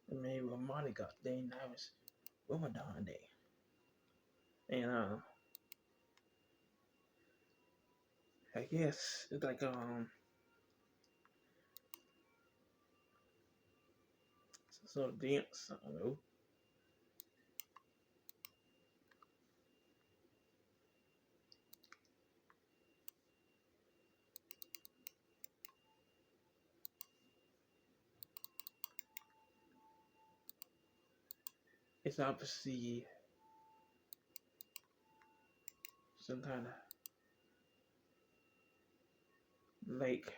And maybe with Monica Day, now it's Ramadan Day. And I guess it's like sort of dance, I don't know. It's obviously some kind of like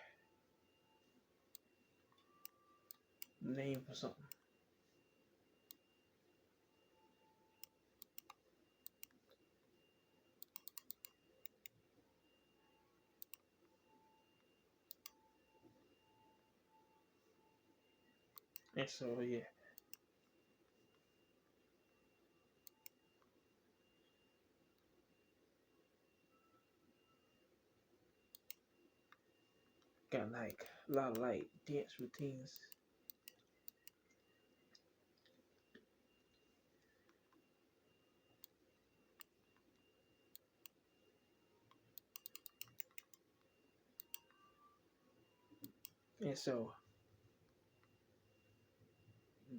name for something. And so yeah, got like a lot of like dance routines. And so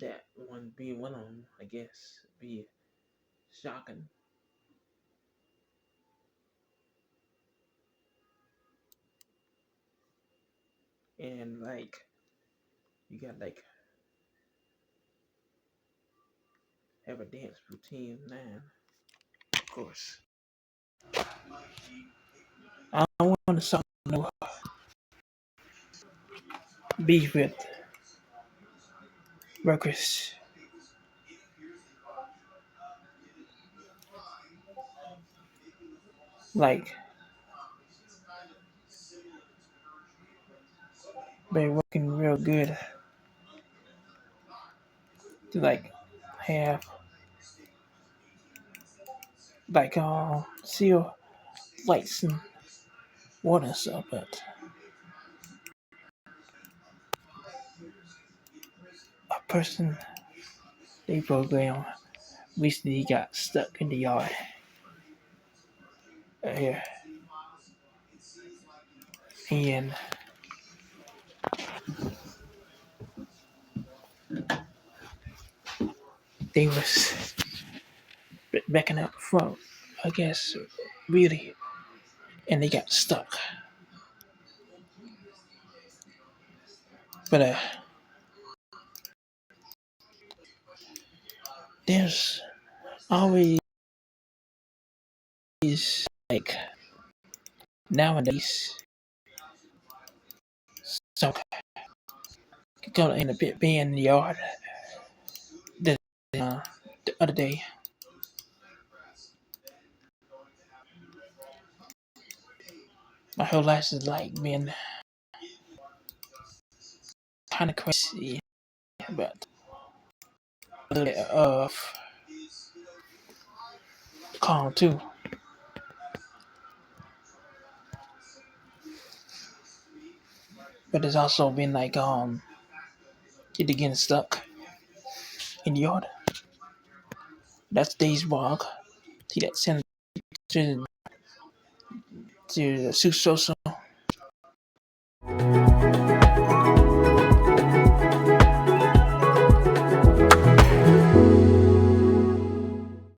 that one being one of them, I guess, be shocking. And like you got like have a dance routine, man. Of course. I want to song no beef with workers. Like been working real good to like have like seal lights and water and stuff, but a person they program recently got stuck in the yard here, and they was backing up front, I guess, really, and they got stuck. But there's always like nowadays some gonna end up being in the yard the, the other day. My whole life is like been kind of crazy, but a little bit of calm too. But it's also been like either getting stuck in the yard. That's day's walk. See that send to the social